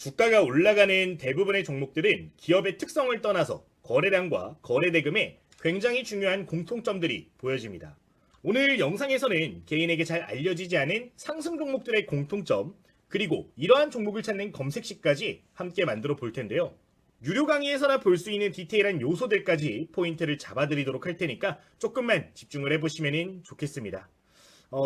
주가가 올라가는 대부분의 종목들은 기업의 특성을 떠나서 거래량과 거래대금에 굉장히 중요한 공통점들이 보여집니다. 오늘 영상에서는 개인에게 잘 알려지지 않은 상승 종목들의 공통점, 그리고 이러한 종목을 찾는 검색식까지 함께 만들어 볼 텐데요. 유료 강의에서나 볼 수 있는 디테일한 요소들까지 포인트를 잡아드리도록 할 테니까 조금만 집중을 해보시면 좋겠습니다.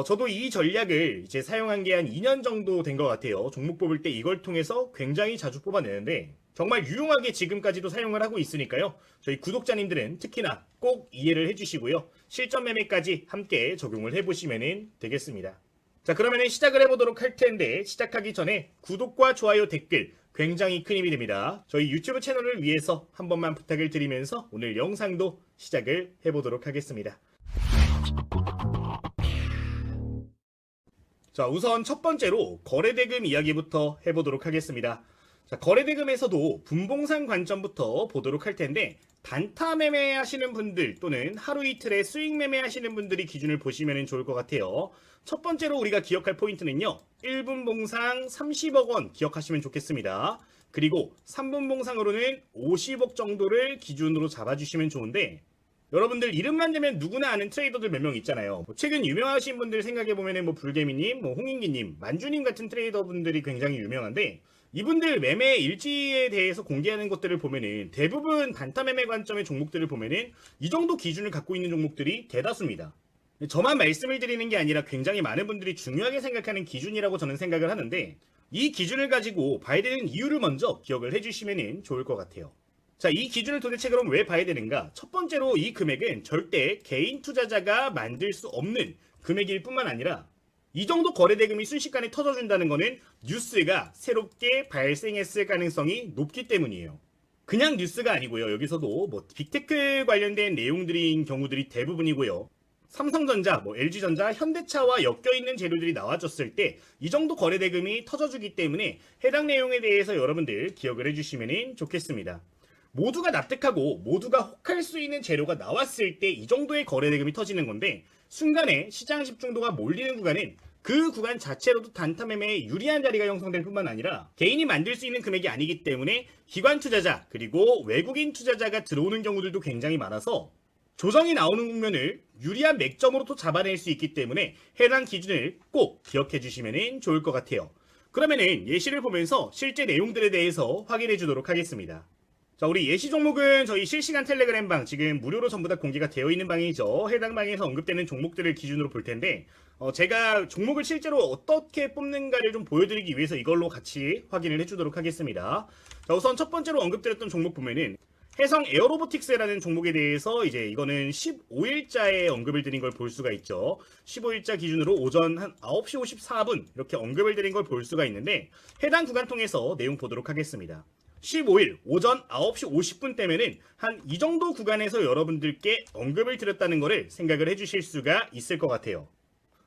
저도 이 전략을 이제 사용한 게 한 2년 정도 된 것 같아요. 종목 뽑을 때 이걸 통해서 굉장히 자주 뽑아내는데 정말 유용하게 지금까지도 사용을 하고 있으니까요. 저희 구독자님들은 특히나 꼭 이해를 해주시고요. 실전 매매까지 함께 적용을 해보시면 되겠습니다. 자, 그러면 시작을 해보도록 할 텐데 시작하기 전에 구독과 좋아요, 댓글 굉장히 큰 힘이 됩니다. 저희 유튜브 채널을 위해서 한 번만 부탁을 드리면서 오늘 영상도 시작을 해보도록 하겠습니다. 자, 우선 첫 번째로 거래대금 이야기부터 해보도록 하겠습니다. 자, 거래대금에서도 분봉상 관점부터 보도록 할 텐데 단타 매매 하시는 분들 또는 하루 이틀에 수익 매매 하시는 분들이 기준을 보시면 좋을 것 같아요. 첫 번째로 우리가 기억할 포인트는요. 1분 봉상 30억 원 기억하시면 좋겠습니다. 그리고 3분 봉상으로는 50억 정도를 기준으로 잡아주시면 좋은데 여러분들 이름만 되면 누구나 아는 트레이더들 몇 명 있잖아요. 최근 유명하신 분들 생각해보면 불개미님, 홍인기님, 만주님 같은 트레이더분들이 굉장히 유명한데 이분들 매매 일지에 대해서 공개하는 것들을 보면은 대부분 단타 매매 관점의 종목들을 보면은 이 정도 기준을 갖고 있는 종목들이 대다수입니다. 저만 말씀을 드리는 게 아니라 굉장히 많은 분들이 중요하게 생각하는 기준이라고 저는 생각을 하는데 이 기준을 가지고 봐야 되는 이유를 먼저 기억을 해주시면 좋을 것 같아요. 자, 이 기준을 도대체 그럼 왜 봐야 되는가? 첫 번째로 이 금액은 절대 개인 투자자가 만들 수 없는 금액일 뿐만 아니라 이 정도 거래대금이 순식간에 터져준다는 것은 뉴스가 새롭게 발생했을 가능성이 높기 때문이에요. 그냥 뉴스가 아니고요. 여기서도 빅테크 관련된 내용들인 경우들이 대부분이고요. 삼성전자, LG전자, 현대차와 엮여있는 재료들이 나와줬을 때 이 정도 거래대금이 터져주기 때문에 해당 내용에 대해서 여러분들 기억을 해주시면 좋겠습니다. 모두가 납득하고 모두가 혹할 수 있는 재료가 나왔을 때 이 정도의 거래대금이 터지는 건데 순간에 시장 집중도가 몰리는 구간은 그 구간 자체로도 단타 매매에 유리한 자리가 형성될 뿐만 아니라 개인이 만들 수 있는 금액이 아니기 때문에 기관 투자자 그리고 외국인 투자자가 들어오는 경우들도 굉장히 많아서 조정이 나오는 국면을 유리한 맥점으로 또 잡아낼 수 있기 때문에 해당 기준을 꼭 기억해 주시면 좋을 것 같아요. 그러면은 예시를 보면서 실제 내용들에 대해서 확인해 주도록 하겠습니다. 자, 우리 예시 종목은 저희 실시간 텔레그램 방 지금 무료로 전부 다 공개가 되어 있는 방이죠. 해당 방에서 언급되는 종목들을 기준으로 볼 텐데 제가 종목을 실제로 어떻게 뽑는가를 좀 보여드리기 위해서 이걸로 같이 확인을 해주도록 하겠습니다. 자, 우선 첫 번째로 언급드렸던 종목 보면은 해성 에어로보틱스라는 종목에 대해서 이제 이거는 15일자에 언급을 드린 걸 볼 수가 있죠. 15일자 기준으로 오전 한 9시 54분 이렇게 언급을 드린 걸 볼 수가 있는데 해당 구간 통해서 내용 보도록 하겠습니다. 15일 오전 9시 50분 때면은 한 이 정도 구간에서 여러분들께 언급을 드렸다는 것을 생각을 해주실 수가 있을 것 같아요.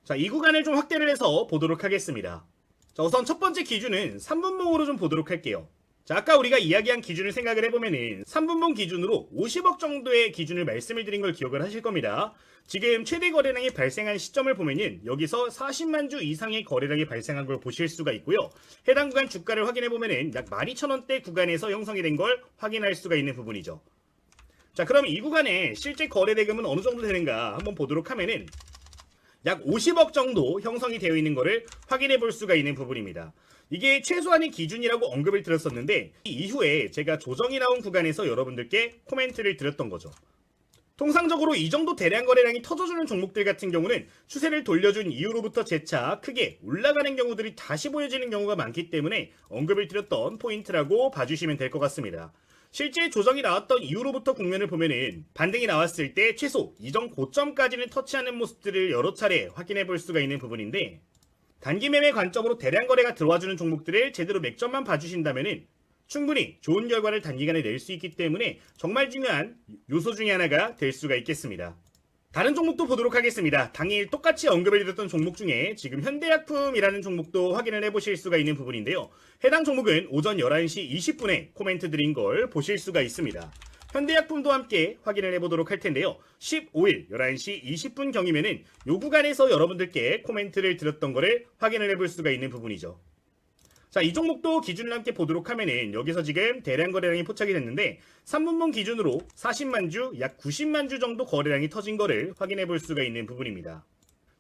자, 이 구간을 좀 확대를 해서 보도록 하겠습니다. 자, 우선 첫 번째 기준은 3분봉으로 좀 보도록 할게요. 자, 아까 우리가 이야기한 기준을 생각을 해보면은 3분봉 기준으로 50억 정도의 기준을 말씀을 드린 걸 기억을 하실 겁니다. 지금 최대 거래량이 발생한 시점을 보면은 여기서 40만 주 이상의 거래량이 발생한 걸 보실 수가 있고요. 해당 구간 주가를 확인해 보면은 약 12,000원대 구간에서 형성이 된 걸 확인할 수가 있는 부분이죠. 자, 그럼 이 구간에 실제 거래 대금은 어느 정도 되는가 한번 보도록 하면은 약 50억 정도 형성이 되어 있는 것을 확인해 볼 수가 있는 부분입니다. 이게 최소한의 기준이라고 언급을 드렸었는데 이후에 제가 조정이 나온 구간에서 여러분들께 코멘트를 드렸던 거죠. 통상적으로 이 정도 대량 거래량이 터져주는 종목들 같은 경우는 추세를 돌려준 이후로부터 재차 크게 올라가는 경우들이 다시 보여지는 경우가 많기 때문에 언급을 드렸던 포인트라고 봐주시면 될 것 같습니다. 실제 조정이 나왔던 이후로부터 국면을 보면은 반등이 나왔을 때 최소 이전 고점까지는 터치하는 모습들을 여러 차례 확인해 볼 수가 있는 부분인데 단기 매매 관점으로 대량 거래가 들어와주는 종목들을 제대로 맥점만 봐주신다면은 충분히 좋은 결과를 단기간에 낼 수 있기 때문에 정말 중요한 요소 중에 하나가 될 수가 있겠습니다. 다른 종목도 보도록 하겠습니다. 당일 똑같이 언급을 드렸던 종목 중에 지금 현대약품이라는 종목도 확인을 해보실 수가 있는 부분인데요. 해당 종목은 오전 11시 20분에 코멘트 드린 걸 보실 수가 있습니다. 현대약품도 함께 확인을 해보도록 할 텐데요. 15일 11시 20분 경이면은 요 구간에서 여러분들께 코멘트를 드렸던 거를 확인을 해볼 수가 있는 부분이죠. 자, 이 종목도 기준을 함께 보도록 하면은 여기서 지금 대량 거래량이 포착이 됐는데 3분봉 기준으로 40만 주, 약 90만 주 정도 거래량이 터진 거를 확인해 볼 수가 있는 부분입니다.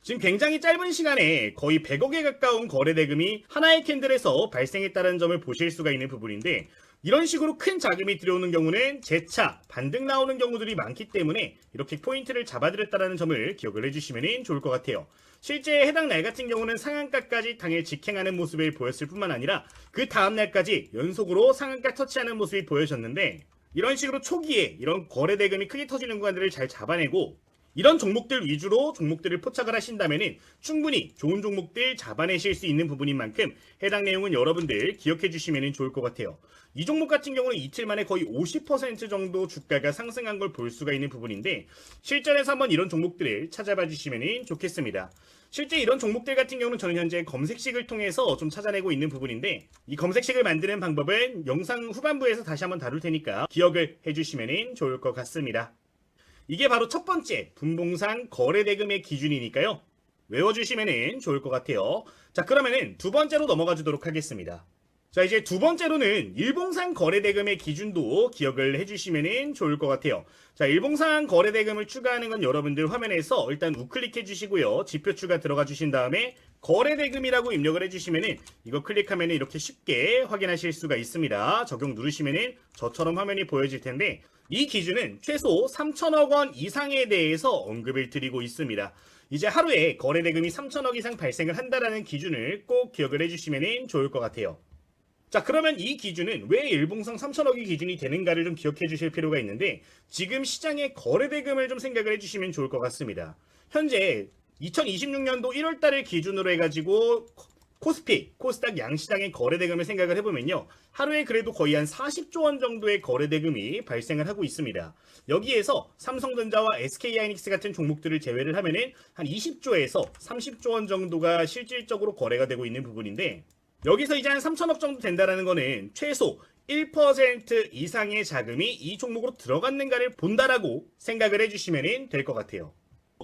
지금 굉장히 짧은 시간에 거의 100억에 가까운 거래 대금이 하나의 캔들에서 발생했다는 점을 보실 수가 있는 부분인데, 이런 식으로 큰 자금이 들어오는 경우는 재차, 반등 나오는 경우들이 많기 때문에 이렇게 포인트를 잡아드렸다는 점을 기억을 해주시면 좋을 것 같아요. 실제 해당 날 같은 경우는 상한가까지 당일 직행하는 모습을 보였을 뿐만 아니라 그 다음 날까지 연속으로 상한가 터치하는 모습이 보여졌는데, 이런 식으로 초기에 이런 거래 대금이 크게 터지는 구간들을 잘 잡아내고 이런 종목들 위주로 종목들을 포착을 하신다면 충분히 좋은 종목들 잡아내실 수 있는 부분인 만큼 해당 내용은 여러분들 기억해 주시면 좋을 것 같아요. 이 종목 같은 경우는 이틀 만에 거의 50% 정도 주가가 상승한 걸 볼 수가 있는 부분인데, 실전에서 한번 이런 종목들을 찾아봐 주시면 좋겠습니다. 실제 이런 종목들 같은 경우는 저는 현재 검색식을 통해서 좀 찾아내고 있는 부분인데, 이 검색식을 만드는 방법은 영상 후반부에서 다시 한번 다룰 테니까 기억을 해주시면 좋을 것 같습니다. 이게 바로 첫 번째 분봉상 거래대금의 기준이니까요. 외워주시면 좋을 것 같아요. 자, 그러면은 두 번째로 넘어가 주도록 하겠습니다. 자, 이제 두 번째로는 일봉상 거래대금의 기준도 기억을 해주시면 좋을 것 같아요. 자, 일봉상 거래대금을 추가하는 건 여러분들 화면에서 일단 우클릭해 주시고요. 지표 추가 들어가 주신 다음에 거래대금이라고 입력을 해주시면 이거 클릭하면 이렇게 쉽게 확인하실 수가 있습니다. 적용 누르시면 저처럼 화면이 보여질 텐데, 이 기준은 최소 3천억 원 이상에 대해서 언급을 드리고 있습니다. 이제 하루에 거래대금이 3천억 이상 발생을 한다라는 기준을 꼭 기억을 해주시면 좋을 것 같아요. 자, 그러면 이 기준은 왜 일봉상 3천억이 기준이 되는가를 좀 기억해 주실 필요가 있는데, 지금 시장의 거래대금을 좀 생각을 해주시면 좋을 것 같습니다. 현재 2026년도 1월달을 기준으로 해가지고 코스피, 코스닥 양시장의 거래대금을 생각을 해보면요, 하루에 그래도 거의 한 40조 원 정도의 거래대금이 발생을 하고 있습니다. 여기에서 삼성전자와 SK하이닉스 같은 종목들을 제외를 하면은 한 20조에서 30조 원 정도가 실질적으로 거래가 되고 있는 부분인데, 여기서 이제 한 3천억 정도 된다라는 거는 최소 1% 이상의 자금이 이 종목으로 들어갔는가를 본다라고 생각을 해주시면 될 것 같아요.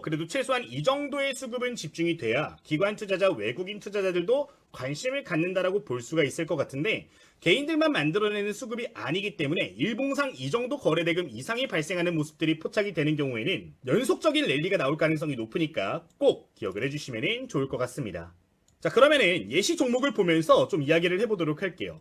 그래도 최소한 이 정도의 수급은 집중이 돼야 기관 투자자, 외국인 투자자들도 관심을 갖는다라고 볼 수가 있을 것 같은데, 개인들만 만들어내는 수급이 아니기 때문에 일봉상 이 정도 거래대금 이상이 발생하는 모습들이 포착이 되는 경우에는 연속적인 랠리가 나올 가능성이 높으니까 꼭 기억을 해주시면 좋을 것 같습니다. 자, 그러면은 예시 종목을 보면서 좀 이야기를 해보도록 할게요.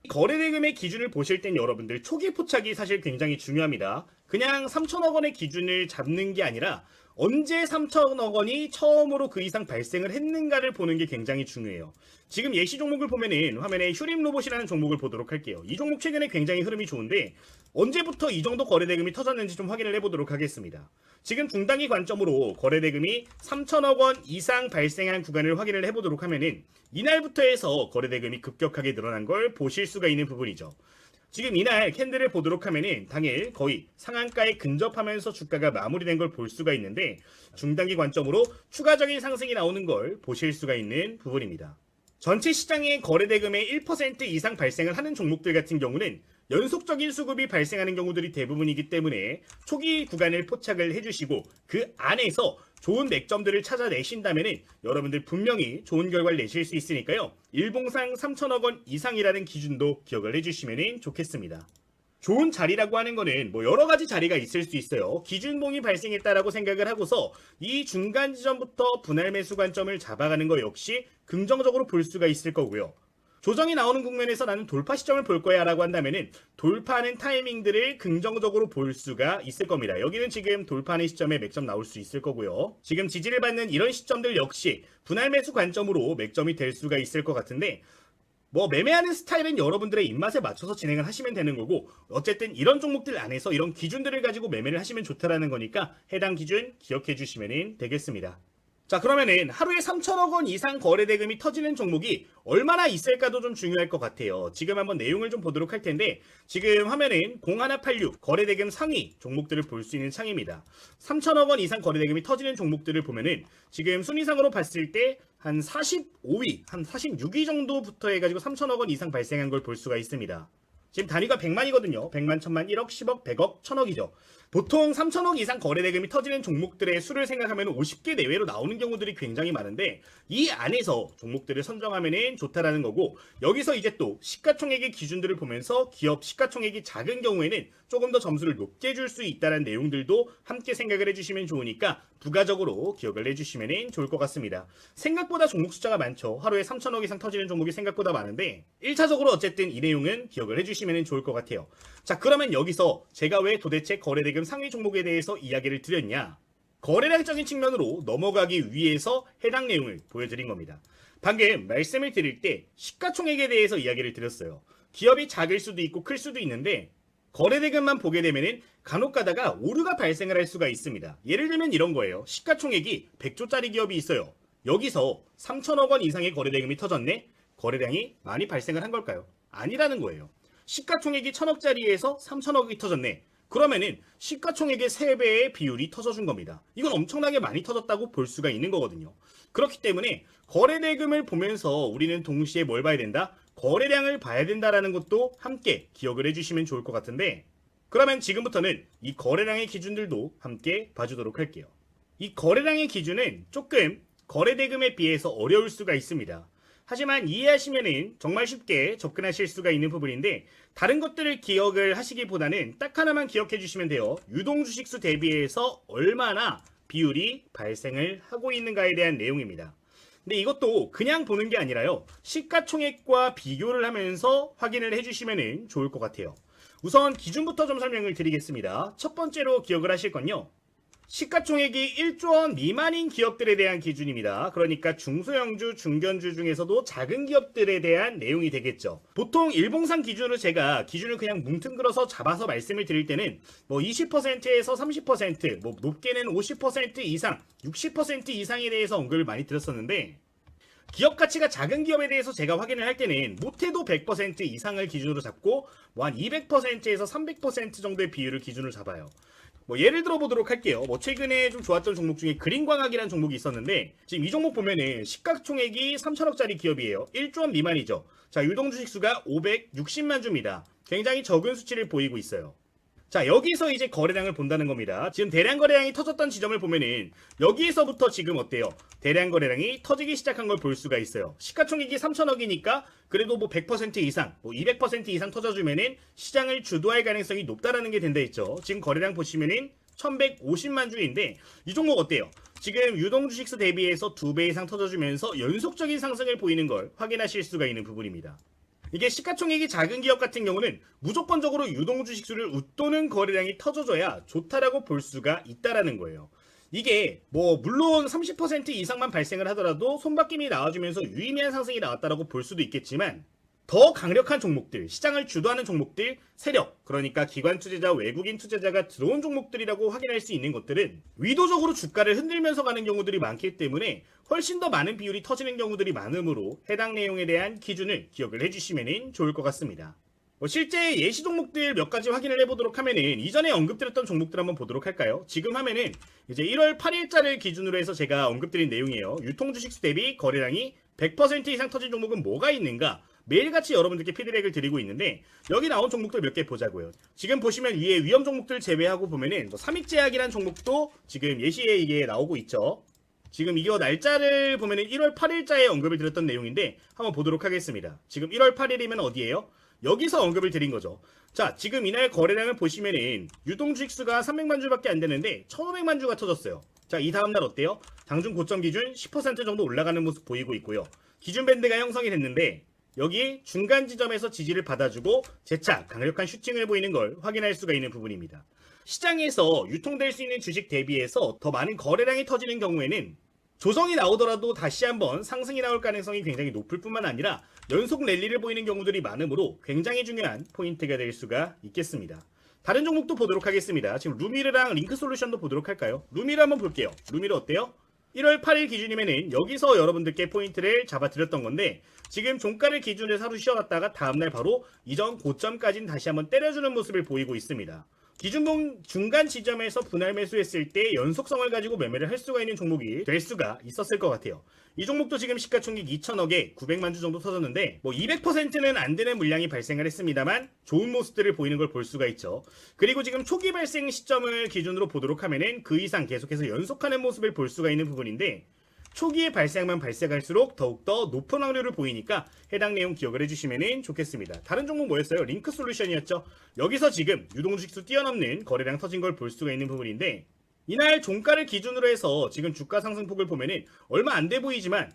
거래대금의 기준을 보실 땐 여러분들 초기 포착이 사실 굉장히 중요합니다. 그냥 3천억 원의 기준을 잡는 게 아니라 언제 3천억 원이 처음으로 그 이상 발생을 했는가를 보는 게 굉장히 중요해요. 지금 예시 종목을 보면은 화면에 휴림 로봇이라는 종목을 보도록 할게요. 이 종목 최근에 굉장히 흐름이 좋은데 언제부터 이 정도 거래대금이 터졌는지 좀 확인을 해보도록 하겠습니다. 지금 중단기 관점으로 거래대금이 3천억 원 이상 발생한 구간을 확인을 해보도록 하면은 이날부터 해서 거래대금이 급격하게 늘어난 걸 보실 수가 있는 부분이죠. 지금 이날 캔들을 보도록 하면은 당일 거의 상한가에 근접하면서 주가가 마무리된 걸 볼 수가 있는데, 중단기 관점으로 추가적인 상승이 나오는 걸 보실 수가 있는 부분입니다. 전체 시장의 거래대금의 1% 이상 발생을 하는 종목들 같은 경우는 연속적인 수급이 발생하는 경우들이 대부분이기 때문에 초기 구간을 포착을 해주시고 그 안에서 좋은 맥점들을 찾아내신다면 여러분들 분명히 좋은 결과를 내실 수 있으니까요. 일봉상 3천억 원 이상이라는 기준도 기억을 해주시면 좋겠습니다. 좋은 자리라고 하는 거는 뭐 여러 가지 자리가 있을 수 있어요. 기준봉이 발생했다라고 생각을 하고서 이 중간 지점부터 분할 매수 관점을 잡아가는 거 역시 긍정적으로 볼 수가 있을 거고요. 조정이 나오는 국면에서 나는 돌파 시점을 볼 거야 라고 한다면은 돌파하는 타이밍들을 긍정적으로 볼 수가 있을 겁니다. 여기는 지금 돌파하는 시점에 맥점 나올 수 있을 거고요. 지금 지지를 받는 이런 시점들 역시 분할 매수 관점으로 맥점이 될 수가 있을 것 같은데, 뭐 매매하는 스타일은 여러분들의 입맛에 맞춰서 진행을 하시면 되는 거고, 어쨌든 이런 종목들 안에서 이런 기준들을 가지고 매매를 하시면 좋다라는 거니까 해당 기준 기억해 주시면 되겠습니다. 자, 그러면은 하루에 3천억 원 이상 거래대금이 터지는 종목이 얼마나 있을까도 좀 중요할 것 같아요. 지금 한번 내용을 좀 보도록 할 텐데, 지금 화면은 0186 거래대금 상위 종목들을 볼 수 있는 창입니다. 3천억 원 이상 거래대금이 터지는 종목들을 보면은 지금 순위상으로 봤을 때 한 45위, 한 46위 정도부터 해가지고 3천억 원 이상 발생한 걸 볼 수가 있습니다. 지금 단위가 100만이거든요. 100만, 1000만, 1억, 10억, 100억, 1000억이죠. 보통 3000억 이상 거래대금이 터지는 종목들의 수를 생각하면 50개 내외로 나오는 경우들이 굉장히 많은데 이 안에서 종목들을 선정하면 좋다라는 거고 여기서 이제 또 시가총액의 기준들을 보면서 기업 시가총액이 작은 경우에는 조금 더 점수를 높게 줄 수 있다는 내용들도 함께 생각을 해주시면 좋으니까 부가적으로 기억을 해주시면 좋을 것 같습니다. 생각보다 종목 숫자가 많죠. 하루에 3000억 이상 터지는 종목이 생각보다 많은데 1차적으로 어쨌든 이 내용은 기억을 해주시면 좋을 것 같아요. 자, 그러면 여기서 제가 왜 도대체 거래대금 상위 종목에 대해서 이야기를 드렸냐? 거래량적인 측면으로 넘어가기 위해서 해당 내용을 보여드린 겁니다. 방금 말씀을 드릴 때 시가총액에 대해서 이야기를 드렸어요. 기업이 작을 수도 있고 클 수도 있는데 거래대금만 보게 되면은 간혹 가다가 오류가 발생을 할 수가 있습니다. 예를 들면 이런 거예요. 시가총액이 100조짜리 기업이 있어요. 여기서 3천억 원 이상의 거래대금이 터졌네? 거래량이 많이 발생을 한 걸까요? 아니라는 거예요. 시가총액이 1000억짜리에서 3000억이 터졌네. 그러면은 시가총액의 3배의 비율이 터져준 겁니다. 이건 엄청나게 많이 터졌다고 볼 수가 있는 거거든요. 그렇기 때문에 거래대금을 보면서 우리는 동시에 뭘 봐야 된다? 거래량을 봐야 된다라는 것도 함께 기억을 해주시면 좋을 것 같은데 그러면 지금부터는 이 거래량의 기준들도 함께 봐주도록 할게요. 이 거래량의 기준은 조금 거래대금에 비해서 어려울 수가 있습니다. 하지만 이해하시면은 정말 쉽게 접근하실 수가 있는 부분인데 다른 것들을 기억을 하시기보다는 딱 하나만 기억해 주시면 돼요. 유동주식수 대비해서 얼마나 비율이 발생을 하고 있는가에 대한 내용입니다. 근데 이것도 그냥 보는 게 아니라요. 시가총액과 비교를 하면서 확인을 해주시면 좋을 것 같아요. 우선 기준부터 좀 설명을 드리겠습니다. 첫 번째로 기억을 하실 건요. 시가총액이 1조 원 미만인 기업들에 대한 기준입니다. 그러니까 중소형주, 중견주 중에서도 작은 기업들에 대한 내용이 되겠죠. 보통 일봉상 기준으로 제가 기준을 그냥 뭉뚱그려서 잡아서 말씀을 드릴 때는 뭐 20%에서 30%, 뭐 높게는 50% 이상, 60% 이상에 대해서 언급을 많이 드렸었는데 기업 가치가 작은 기업에 대해서 제가 확인을 할 때는 못해도 100% 이상을 기준으로 잡고 뭐 한 200%에서 300% 정도의 비율을 기준으로 잡아요. 뭐 예를 들어 보도록 할게요. 뭐 최근에 좀 좋았던 종목 중에 그린광학이라는 종목이 있었는데 지금 이 종목 보면은 시가총액이 3천억짜리 기업이에요. 1조 원 미만이죠. 자, 유동주식 수가 560만 주입니다. 굉장히 적은 수치를 보이고 있어요. 자, 여기서 이제 거래량을 본다는 겁니다. 지금 대량 거래량이 터졌던 지점을 보면은 여기에서부터 지금 어때요? 대량 거래량이 터지기 시작한 걸 볼 수가 있어요. 시가총액이 3천억이니까 그래도 뭐 100% 이상, 뭐 200% 이상 터져주면은 시장을 주도할 가능성이 높다라는 게 된다 했죠. 지금 거래량 보시면은 1150만 주인데 이 종목 어때요? 지금 유동주식수 대비해서 2배 이상 터져주면서 연속적인 상승을 보이는 걸 확인하실 수가 있는 부분입니다. 이게 시가총액이 작은 기업 같은 경우는 무조건적으로 유동주식수를 웃도는 거래량이 터져줘야 좋다라고 볼 수가 있다라는 거예요. 이게 뭐 물론 30% 이상만 발생을 하더라도 손바뀜이 나와주면서 유의미한 상승이 나왔다라고 볼 수도 있겠지만 더 강력한 종목들, 시장을 주도하는 종목들, 세력, 그러니까 기관 투자자, 외국인 투자자가 들어온 종목들이라고 확인할 수 있는 것들은 위도적으로 주가를 흔들면서 가는 경우들이 많기 때문에 훨씬 더 많은 비율이 터지는 경우들이 많으므로 해당 내용에 대한 기준을 기억을 해주시면 좋을 것 같습니다. 실제 예시 종목들 몇 가지 확인을 해보도록 하면은 이전에 언급드렸던 종목들 한번 보도록 할까요? 지금 하면은 이제 1월 8일자를 기준으로 해서 제가 언급드린 내용이에요. 유통주식수 대비 거래량이 100% 이상 터진 종목은 뭐가 있는가? 매일같이 여러분들께 피드백을 드리고 있는데 여기 나온 종목들 몇 개 보자고요. 지금 보시면 위에 위험 종목들 제외하고 보면은 뭐 삼익제약이라는 종목도 지금 예시에 이게 나오고 있죠. 지금 이거 날짜를 보면은 1월 8일자에 언급을 드렸던 내용인데 한번 보도록 하겠습니다. 지금 1월 8일이면 어디예요? 여기서 언급을 드린 거죠. 자, 지금 이날 거래량을 보시면은 유동주식수가 300만 주밖에 안 되는데 1500만 주가 터졌어요. 자, 이 다음날 어때요? 장중 고점 기준 10% 정도 올라가는 모습 보이고 있고요. 기준 밴드가 형성이 됐는데 여기 중간 지점에서 지지를 받아주고 재차 강력한 슈팅을 보이는 걸 확인할 수가 있는 부분입니다. 시장에서 유통될 수 있는 주식 대비해서 더 많은 거래량이 터지는 경우에는 조정이 나오더라도 다시 한번 상승이 나올 가능성이 굉장히 높을 뿐만 아니라 연속 랠리를 보이는 경우들이 많으므로 굉장히 중요한 포인트가 될 수가 있겠습니다. 다른 종목도 보도록 하겠습니다. 지금 루미르랑 링크솔루션도 보도록 할까요? 루미르 한번 볼게요. 루미르 어때요? 1월 8일 기준이면은 여기서 여러분들께 포인트를 잡아드렸던 건데 지금 종가를 기준으로 하루 쉬어갔다가 다음날 바로 이전 고점까지는 다시 한번 때려주는 모습을 보이고 있습니다. 기준봉 중간 지점에서 분할 매수했을 때 연속성을 가지고 매매를 할 수가 있는 종목이 될 수가 있었을 것 같아요. 이 종목도 지금 시가총액 2천억에 900만 주 정도 터졌는데 뭐 200%는 안 되는 물량이 발생을 했습니다만 좋은 모습들을 보이는 걸 볼 수가 있죠. 그리고 지금 초기 발생 시점을 기준으로 보도록 하면은 그 이상 계속해서 연속하는 모습을 볼 수가 있는 부분인데 초기에 발생만 발생할수록 더욱더 높은 확률을 보이니까 해당 내용 기억을 해주시면 좋겠습니다. 다른 종목 뭐였어요? 링크솔루션이었죠. 여기서 지금 유동주식수 뛰어넘는 거래량 터진 걸 볼 수가 있는 부분인데 이날 종가를 기준으로 해서 지금 주가 상승폭을 보면은 얼마 안 돼 보이지만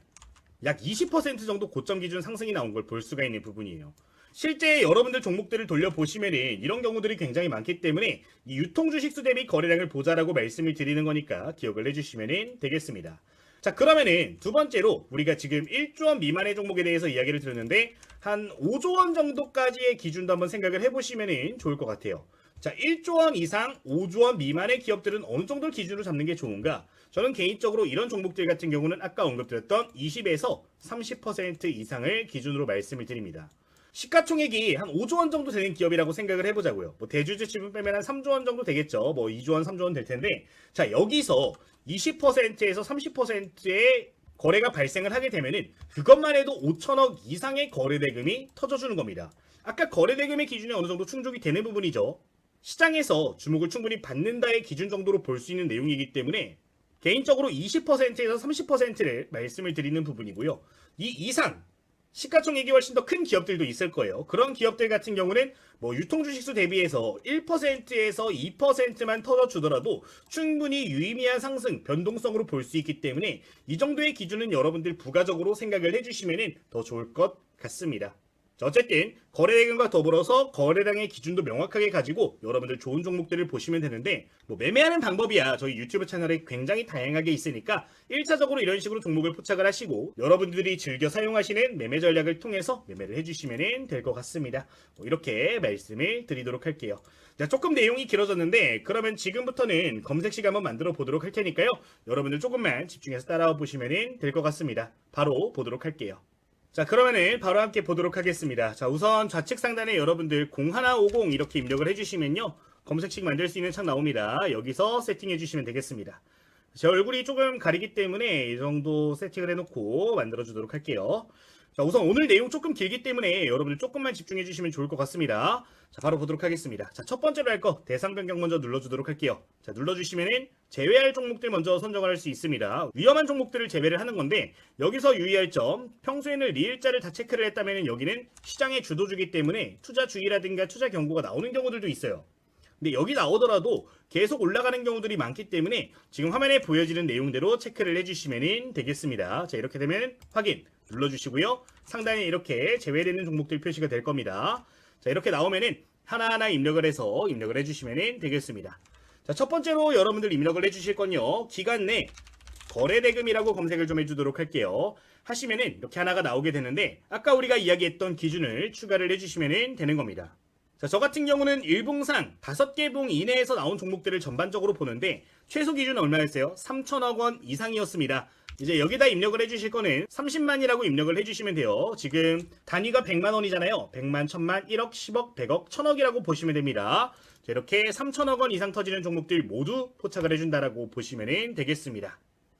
약 20% 정도 고점 기준 상승이 나온 걸 볼 수가 있는 부분이에요. 실제 여러분들 종목들을 돌려보시면은 이런 경우들이 굉장히 많기 때문에 이 유통주식수 대비 거래량을 보자라고 말씀을 드리는 거니까 기억을 해주시면 되겠습니다. 자, 그러면은 두 번째로 우리가 지금 1조 원 미만의 종목에 대해서 이야기를 들었는데 한 5조 원 정도까지의 기준도 한번 생각을 해보시면 좋을 것 같아요. 자, 1조 원 이상 5조 원 미만의 기업들은 어느 정도를 기준으로 잡는 게 좋은가? 저는 개인적으로 이런 종목들 같은 경우는 아까 언급드렸던 20에서 30% 이상을 기준으로 말씀을 드립니다. 시가총액이 한 5조 원 정도 되는 기업이라고 생각을 해보자고요. 뭐 대주주 지분 빼면 한 3조 원 정도 되겠죠. 뭐 2조 원, 3조 원 될 텐데 자, 여기서 20%에서 30%의 거래가 발생을 하게 되면은 그것만 해도 5천억 이상의 거래 대금이 터져주는 겁니다. 아까 거래 대금의 기준이 어느 정도 충족이 되는 부분이죠. 시장에서 주목을 충분히 받는다의 기준 정도로 볼 수 있는 내용이기 때문에 개인적으로 20%에서 30%를 말씀을 드리는 부분이고요. 이 이상 시가총액이 훨씬 더 큰 기업들도 있을 거예요. 그런 기업들 같은 경우는 뭐 유통주식수 대비해서 1%에서 2%만 터져주더라도 충분히 유의미한 상승, 변동성으로 볼 수 있기 때문에 이 정도의 기준은 여러분들 부가적으로 생각을 해주시면 더 좋을 것 같습니다. 자, 어쨌든 거래대금과 더불어서 거래량의 기준도 명확하게 가지고 여러분들 좋은 종목들을 보시면 되는데 뭐 매매하는 방법이야 저희 유튜브 채널에 굉장히 다양하게 있으니까 1차적으로 이런 식으로 종목을 포착을 하시고 여러분들이 즐겨 사용하시는 매매 전략을 통해서 매매를 해주시면 될 것 같습니다. 뭐 이렇게 말씀을 드리도록 할게요. 자, 조금 내용이 길어졌는데 그러면 지금부터는 검색식 한번 만들어 보도록 할 테니까요. 여러분들 조금만 집중해서 따라와 보시면 될 것 같습니다. 바로 보도록 할게요. 자, 그러면은 바로 함께 보도록 하겠습니다. 자, 우선 좌측 상단에 여러분들 0150 이렇게 입력을 해주시면요. 검색식 만들 수 있는 창 나옵니다. 여기서 세팅해 주시면 되겠습니다. 제 얼굴이 조금 가리기 때문에 이 정도 세팅을 해놓고 만들어 주도록 할게요. 자, 우선 오늘 내용 조금 길기 때문에 여러분들 조금만 집중해 주시면 좋을 것 같습니다. 자, 바로 보도록 하겠습니다. 자, 첫 번째로 할 거 대상 변경 먼저 눌러주도록 할게요. 자, 눌러주시면은 제외할 종목들 먼저 선정을 할 수 있습니다. 위험한 종목들을 제외를 하는 건데 여기서 유의할 점, 평소에는 리을자를 다 체크를 했다면 여기는 시장의 주도주기 때문에 투자 주의라든가 투자 경고가 나오는 경우들도 있어요. 근데 여기 나오더라도 계속 올라가는 경우들이 많기 때문에 지금 화면에 보여지는 내용대로 체크를 해주시면 되겠습니다. 자, 이렇게 되면 확인 눌러주시고요. 상단에 이렇게 제외되는 종목들 표시가 될 겁니다. 자, 이렇게 나오면은 하나하나 입력을 해서 입력을 해주시면 되겠습니다. 자, 첫 번째로 여러분들 입력을 해주실 건요. 기간 내 거래대금이라고 검색을 좀 해주도록 할게요. 하시면은 이렇게 하나가 나오게 되는데 아까 우리가 이야기했던 기준을 추가를 해주시면 되는 겁니다. 자, 저 같은 경우는 일봉상 5개 봉 이내에서 나온 종목들을 전반적으로 보는데 최소 기준은 얼마였어요? 3천억 원 이상이었습니다. 이제 여기다 입력을 해주실 거는 30만이라고 입력을 해주시면 돼요. 지금 단위가 100만 원이잖아요. 100만, 1000만, 1억, 10억, 100억, 1000억이라고 보시면 됩니다. 자, 이렇게 3천억 원 이상 터지는 종목들 모두 포착을 해준다라고 보시면 되겠습니다.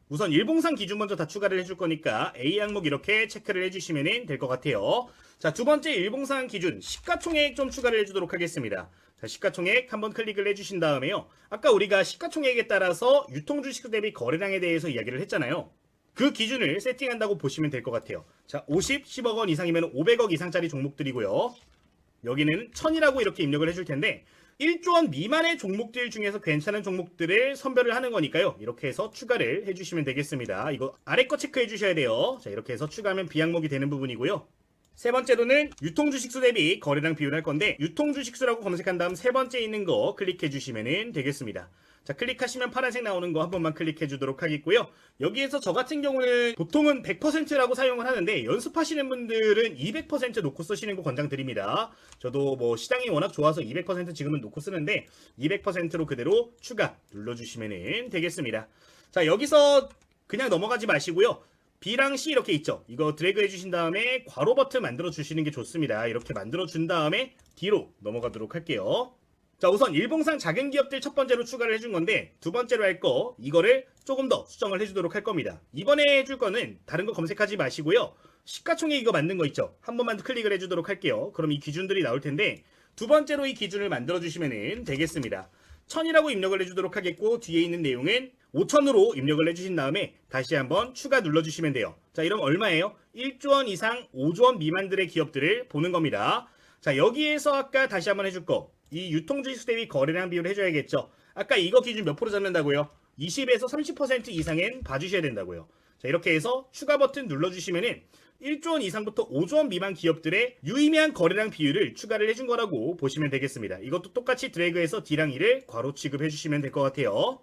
우선 일봉상 기준 먼저 다 추가를 해줄 거니까 A 항목 이렇게 체크를 해주시면 될 것 같아요. 자, 두 번째 일봉상 기준 시가총액 좀 추가를 해주도록 하겠습니다. 자, 시가총액 한번 클릭을 해주신 다음에요. 아까 우리가 시가총액에 따라서 유통주식 대비 거래량에 대해서 이야기를 했잖아요. 그 기준을 세팅한다고 보시면 될 것 같아요. 자, 50, 10억 원 이상이면 500억 이상짜리 종목들이고요. 여기는 1000이라고 이렇게 입력을 해줄 텐데 1조 원 미만의 종목들 중에서 괜찮은 종목들을 선별을 하는 거니까요. 이렇게 해서 추가를 해주시면 되겠습니다. 이거 아래 거 체크해 주셔야 돼요. 자, 이렇게 해서 추가하면 비항목이 되는 부분이고요. 세 번째로는 유통주식수 대비 거래량 비율을 할 건데 유통주식수라고 검색한 다음 세 번째 있는 거 클릭해 주시면 되겠습니다. 자, 클릭하시면 파란색 나오는 거 한 번만 클릭해 주도록 하겠고요. 여기에서 저 같은 경우는 보통은 100%라고 사용을 하는데 연습하시는 분들은 200% 놓고 쓰시는 거 권장드립니다. 저도 뭐 시장이 워낙 좋아서 200% 지금은 놓고 쓰는데 200%로 그대로 추가 눌러주시면 되겠습니다. 자, 여기서 그냥 넘어가지 마시고요. B랑 C 이렇게 있죠. 이거 드래그 해주신 다음에 괄호 버튼 만들어 주시는 게 좋습니다. 이렇게 만들어 준 다음에 뒤로 넘어가도록 할게요. 자, 우선 일봉상 작은 기업들 첫 번째로 추가를 해준 건데 두 번째로 할 거 이거를 조금 더 수정을 해주도록 할 겁니다. 이번에 해줄 거는 다른 거 검색하지 마시고요. 시가총액 이거 만든 거 있죠? 한 번만 클릭을 해주도록 할게요. 그럼 이 기준들이 나올 텐데 두 번째로 이 기준을 만들어 주시면 되겠습니다. 1000이라고 입력을 해주도록 하겠고 뒤에 있는 내용은 5000으로 입력을 해주신 다음에 다시 한번 추가 눌러주시면 돼요. 자, 이러면 얼마예요? 1조 원 이상 5조 원 미만들의 기업들을 보는 겁니다. 자, 여기에서 아까 다시 한번 해줄 거 이 유통주식 대비 거래량 비율을 해줘야겠죠. 아까 이거 기준 몇 프로 잡는다고요? 20에서 30% 이상은 봐주셔야 된다고요. 자, 이렇게 해서 추가 버튼 눌러주시면은 1조 원 이상부터 5조 원 미만 기업들의 유의미한 거래량 비율을 추가를 해준 거라고 보시면 되겠습니다. 이것도 똑같이 드래그해서 D랑 E를 괄호 취급해 주시면 될 것 같아요.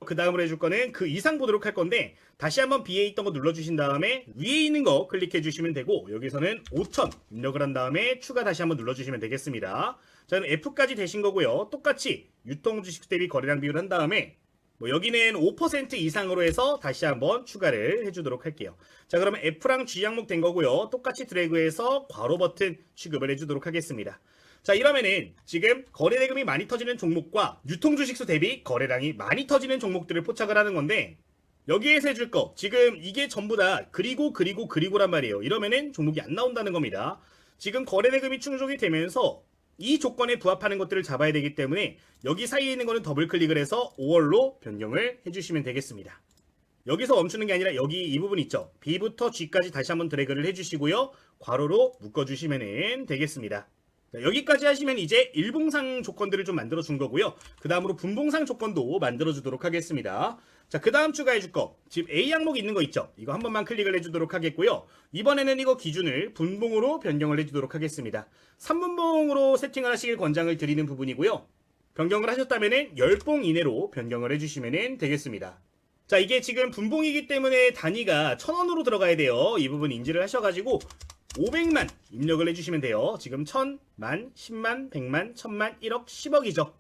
그 다음으로 해줄 거는 그 이상 보도록 할 건데 다시 한번 B에 있던 거 눌러주신 다음에 위에 있는 거 클릭해 주시면 되고 여기서는 5000 입력을 한 다음에 추가 다시 한번 눌러주시면 되겠습니다. 자, 그럼 F까지 되신 거고요. 똑같이 유통주식 대비 거래량 비율 한 다음에 여기는 5% 이상으로 해서 다시 한번 추가를 해주도록 할게요. 자, 그러면 F랑 G 항목 된 거고요. 똑같이 드래그해서 괄호 버튼 취급을 해주도록 하겠습니다. 자, 이러면은 지금 거래대금이 많이 터지는 종목과 유통주식수 대비 거래량이 많이 터지는 종목들을 포착을 하는 건데 여기에서 해줄 거 지금 이게 전부 다 그리고란 말이에요. 이러면은 종목이 안 나온다는 겁니다. 지금 거래대금이 충족이 되면서 이 조건에 부합하는 것들을 잡아야 되기 때문에 여기 사이에 있는 거는 더블 클릭을 해서 5월로 변경을 해주시면 되겠습니다. 여기서 멈추는 게 아니라 여기 이 부분 있죠. B부터 G까지 다시 한번 드래그를 해주시고요. 괄호로 묶어주시면 되겠습니다. 자, 여기까지 하시면 이제 일봉상 조건들을 좀 만들어 준 거고요. 그 다음으로 분봉상 조건도 만들어 주도록 하겠습니다. 자, 그 다음 추가해 줄 거 지금 A 항목 있는 거 있죠. 이거 한 번만 클릭을 해주도록 하겠고요. 이번에는 이거 기준을 분봉으로 변경을 해주도록 하겠습니다. 3분봉으로 세팅을 하시길 권장을 드리는 부분이고요. 변경을 하셨다면 10봉 이내로 변경을 해주시면 되겠습니다. 자, 이게 지금 분봉이기 때문에 단위가 1000원으로 들어가야 돼요. 이 부분 인지를 하셔가지고 500만 입력을 해주시면 돼요. 지금 1000, 만, 10만, 100만, 1000만, 1억, 10억이죠.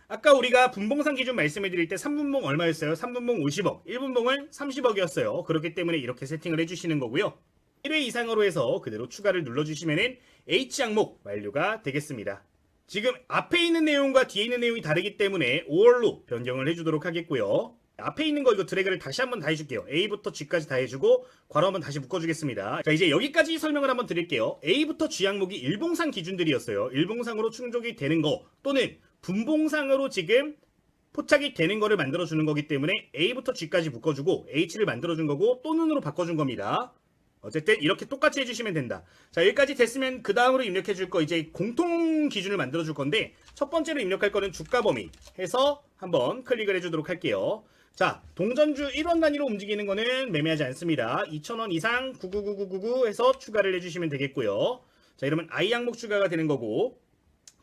아까 우리가 분봉상 기준 말씀해 드릴 때 3분봉 얼마였어요? 3분봉 50억, 1분봉은 30억이었어요. 그렇기 때문에 이렇게 세팅을 해주시는 거고요. 1회 이상으로 해서 그대로 추가를 눌러주시면 H 항목 완료가 되겠습니다. 지금 앞에 있는 내용과 뒤에 있는 내용이 다르기 때문에 5월로 변경을 해주도록 하겠고요. 앞에 있는 거 이거 드래그를 다시 한번 다 해줄게요. A부터 G까지 다 해주고 괄호 한번 다시 묶어주겠습니다. 자, 이제 여기까지 설명을 한번 드릴게요. A부터 G 항목이 일봉상 기준들이었어요. 일봉상으로 충족이 되는 거 또는 분봉상으로 지금 포착이 되는 거를 만들어주는 거기 때문에 A부터 G까지 묶어주고 H를 만들어준 거고 또는으로 바꿔준 겁니다. 어쨌든 이렇게 똑같이 해주시면 된다. 자, 여기까지 됐으면 그 다음으로 입력해 줄 거 이제 공통 기준을 만들어 줄 건데 첫 번째로 입력할 거는 주가 범위 해서 한번 클릭을 해주도록 할게요. 자, 동전주 1원 단위로 움직이는 거는 매매하지 않습니다. 2,000원 이상 999999 해서 추가를 해주시면 되겠고요. 자, 이러면 I 항목 추가가 되는 거고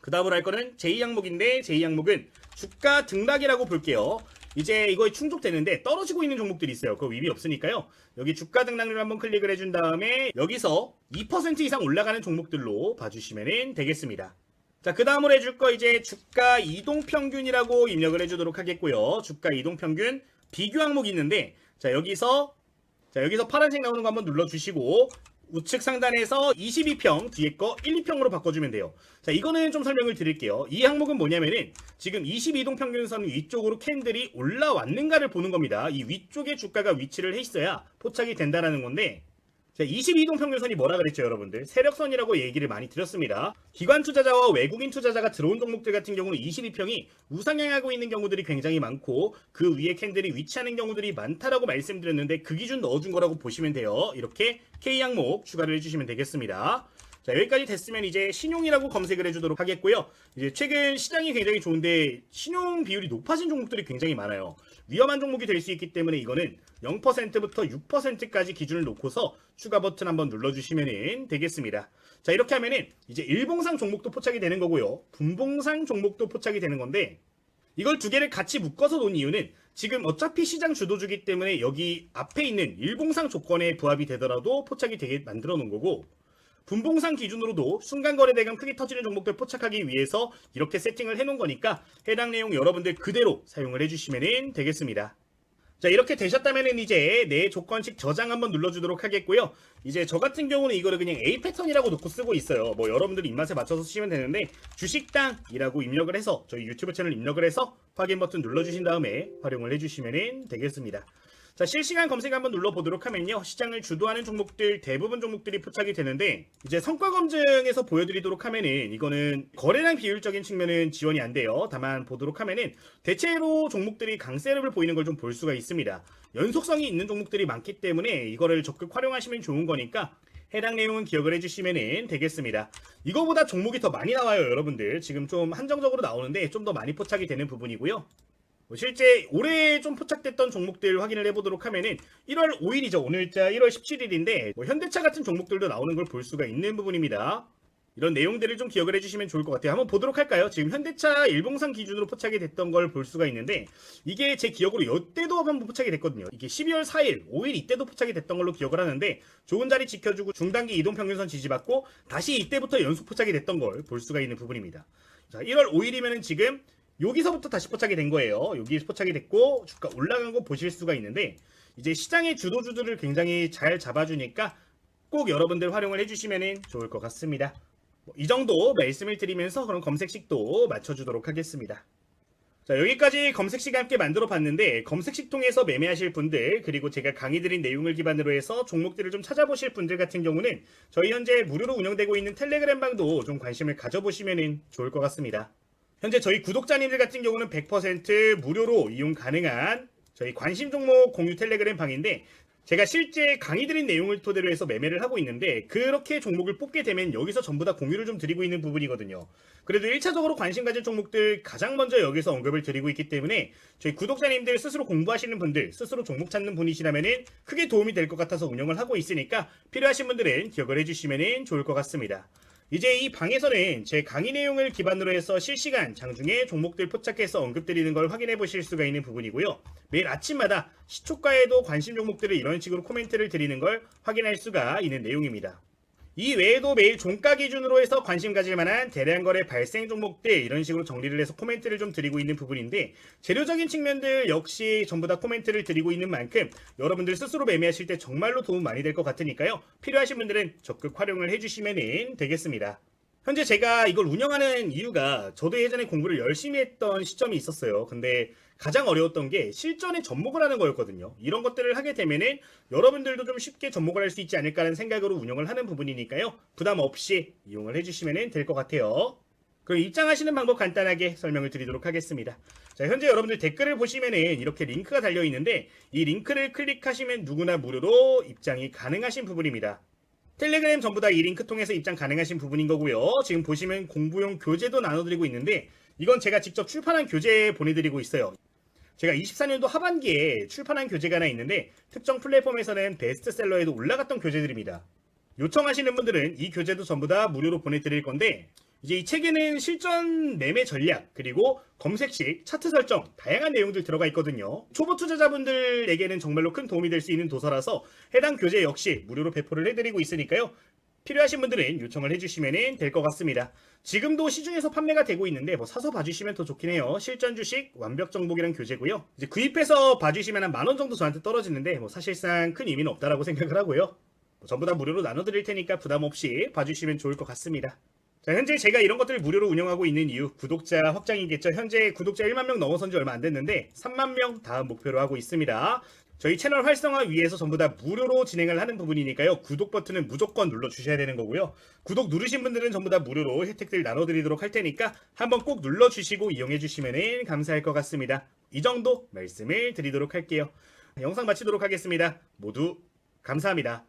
그 다음으로 할 거는 J 항목인데 J 항목은 주가 등락이라고 볼게요. 이제 이거에 충족되는데 떨어지고 있는 종목들이 있어요. 그거 의미 없으니까요. 여기 주가 등락률 한번 클릭을 해준 다음에 여기서 2% 이상 올라가는 종목들로 봐주시면 되겠습니다. 자, 그 다음으로 해줄 거 이제 주가 이동평균이라고 입력을 해주도록 하겠고요. 주가 이동평균 비교 항목이 있는데 여기서 파란색 나오는 거 한번 눌러주시고 우측 상단에서 22평 뒤에 거 1, 2평으로 바꿔주면 돼요. 자, 이거는 좀 설명을 드릴게요. 이 항목은 뭐냐면은 지금 22동 평균선 위쪽으로 캔들이 올라왔는가를 보는 겁니다. 이 위쪽에 주가가 위치를 해 있어야 포착이 된다라는 건데 자, 22동 평균선이 뭐라 그랬죠, 여러분들? 세력선이라고 얘기를 많이 드렸습니다. 기관 투자자와 외국인 투자자가 들어온 종목들 같은 경우는 22평이 우상향하고 있는 경우들이 굉장히 많고 그 위에 캔들이 위치하는 경우들이 많다라고 말씀드렸는데 그 기준 넣어준 거라고 보시면 돼요. 이렇게 K 항목 추가를 해주시면 되겠습니다. 자, 여기까지 됐으면 이제 신용이라고 검색을 해주도록 하겠고요. 이제 최근 시장이 굉장히 좋은데 신용 비율이 높아진 종목들이 굉장히 많아요. 위험한 종목이 될 수 있기 때문에 이거는 0%부터 6%까지 기준을 놓고서 추가 버튼 한번 눌러주시면 되겠습니다. 자, 이렇게 하면은 이제 일봉상 종목도 포착이 되는 거고요. 분봉상 종목도 포착이 되는 건데 이걸 두 개를 같이 묶어서 놓은 이유는 지금 어차피 시장 주도주기 때문에 여기 앞에 있는 일봉상 조건에 부합이 되더라도 포착이 되게 만들어 놓은 거고 분봉상 기준으로도 순간거래대금 크게 터지는 종목들 포착하기 위해서 이렇게 세팅을 해놓은 거니까 해당 내용 여러분들 그대로 사용을 해주시면 되겠습니다. 자, 이렇게 되셨다면 이제 내 조건식 저장 한번 눌러주도록 하겠고요. 이제 저 같은 경우는 이거를 그냥 A 패턴이라고 놓고 쓰고 있어요. 뭐 여러분들 입맛에 맞춰서 쓰시면 되는데 주식당이라고 입력을 해서 저희 유튜브 채널 입력을 해서 확인 버튼 눌러주신 다음에 활용을 해주시면 되겠습니다. 자, 실시간 검색 한번 눌러보도록 하면요. 시장을 주도하는 종목들 대부분 종목들이 포착이 되는데 이제 성과 검증에서 보여드리도록 하면은 이거는 거래량 비율적인 측면은 지원이 안 돼요. 다만 보도록 하면은 대체로 종목들이 강세를 보이는 걸 좀 볼 수가 있습니다. 연속성이 있는 종목들이 많기 때문에 이거를 적극 활용하시면 좋은 거니까 해당 내용은 기억을 해주시면 되겠습니다. 이거보다 종목이 더 많이 나와요, 여러분들. 지금 좀 한정적으로 나오는데 좀 더 많이 포착이 되는 부분이고요. 실제 올해 좀 포착됐던 종목들 확인을 해보도록 하면은 1월 5일이죠. 오늘자 1월 17일인데 현대차 같은 종목들도 나오는 걸 볼 수가 있는 부분입니다. 이런 내용들을 좀 기억을 해주시면 좋을 것 같아요. 한번 보도록 할까요? 지금 현대차 일봉상 기준으로 포착이 됐던 걸 볼 수가 있는데 이게 제 기억으로 이때도 한번 포착이 됐거든요. 이게 12월 4일, 5일 이때도 포착이 됐던 걸로 기억을 하는데 좋은 자리 지켜주고 중단기 이동평균선 지지받고 다시 이때부터 연속 포착이 됐던 걸 볼 수가 있는 부분입니다. 자, 1월 5일이면은 지금 여기서부터 다시 포착이 된 거예요. 여기 포착이 됐고 주가 올라간 거 보실 수가 있는데 이제 시장의 주도주들을 굉장히 잘 잡아주니까 꼭 여러분들 활용을 해주시면 좋을 것 같습니다. 이 정도 말씀을 드리면서 그럼 검색식도 맞춰주도록 하겠습니다. 자, 여기까지 검색식 함께 만들어 봤는데 검색식 통해서 매매하실 분들 그리고 제가 강의 드린 내용을 기반으로 해서 종목들을 좀 찾아보실 분들 같은 경우는 저희 현재 무료로 운영되고 있는 텔레그램 방도 좀 관심을 가져보시면 좋을 것 같습니다. 현재 저희 구독자님들 같은 경우는 100% 무료로 이용 가능한 저희 관심 종목 공유 텔레그램 방인데 제가 실제 강의 드린 내용을 토대로 해서 매매를 하고 있는데 그렇게 종목을 뽑게 되면 여기서 전부 다 공유를 좀 드리고 있는 부분이거든요. 그래도 1차적으로 관심 가질 종목들 가장 먼저 여기서 언급을 드리고 있기 때문에 저희 구독자님들 스스로 공부하시는 분들, 스스로 종목 찾는 분이시라면 크게 도움이 될 것 같아서 운영을 하고 있으니까 필요하신 분들은 기억을 해주시면 좋을 것 같습니다. 이제 이 방에서는 제 강의 내용을 기반으로 해서 실시간 장중에 종목들 포착해서 언급드리는 걸 확인해 보실 수가 있는 부분이고요. 매일 아침마다 시초가에도 관심 종목들을 이런 식으로 코멘트를 드리는 걸 확인할 수가 있는 내용입니다. 이 외에도 매일 종가 기준으로 해서 관심 가질 만한 대량 거래 발생 종목들 이런 식으로 정리를 해서 코멘트를 좀 드리고 있는 부분인데 재료적인 측면들 역시 전부 다 코멘트를 드리고 있는 만큼 여러분들 스스로 매매하실 때 정말로 도움 많이 될 것 같으니까요. 필요하신 분들은 적극 활용을 해주시면 되겠습니다. 현재 제가 이걸 운영하는 이유가 저도 예전에 공부를 열심히 했던 시점이 있었어요. 근데 가장 어려웠던 게 실전에 접목을 하는 거였거든요. 이런 것들을 하게 되면은 여러분들도 좀 쉽게 접목을 할 수 있지 않을까라는 생각으로 운영을 하는 부분이니까요. 부담 없이 이용을 해주시면 될 것 같아요. 그럼 입장하시는 방법 간단하게 설명을 드리도록 하겠습니다. 자, 현재 여러분들 댓글을 보시면은 이렇게 링크가 달려 있는데 이 링크를 클릭하시면 누구나 무료로 입장이 가능하신 부분입니다. 텔레그램 전부 다 이 링크 통해서 입장 가능하신 부분인 거고요. 지금 보시면 공부용 교재도 나눠드리고 있는데 이건 제가 직접 출판한 교재 보내드리고 있어요. 제가 24년도 하반기에 출판한 교재가 하나 있는데 특정 플랫폼에서는 베스트셀러에도 올라갔던 교재들입니다. 요청하시는 분들은 이 교재도 전부 다 무료로 보내드릴 건데 이제 이 책에는 실전 매매 전략 그리고 검색식 차트 설정 다양한 내용들 들어가 있거든요. 초보 투자자분들에게는 정말로 큰 도움이 될 수 있는 도서라서 해당 교재 역시 무료로 배포를 해드리고 있으니까요. 필요하신 분들은 요청을 해주시면 될 것 같습니다. 지금도 시중에서 판매가 되고 있는데 사서 봐주시면 더 좋긴 해요. 실전 주식 완벽 정복이란 교재고요. 이제 구입해서 봐주시면 한 10,000원 정도 저한테 떨어지는데 사실상 큰 의미는 없다라고 생각을 하고요. 전부 다 무료로 나눠드릴 테니까 부담 없이 봐주시면 좋을 것 같습니다. 자, 현재 제가 이런 것들을 무료로 운영하고 있는 이유 구독자 확장이겠죠. 현재 구독자 1만 명 넘어선 지 얼마 안 됐는데 3만 명 다음 목표로 하고 있습니다. 저희 채널 활성화 위해서 전부 다 무료로 진행을 하는 부분이니까요. 구독 버튼은 무조건 눌러주셔야 되는 거고요. 구독 누르신 분들은 전부 다 무료로 혜택들 나눠드리도록 할 테니까 한번 꼭 눌러주시고 이용해 주시면 감사할 것 같습니다. 이 정도 말씀을 드리도록 할게요. 영상 마치도록 하겠습니다. 모두 감사합니다.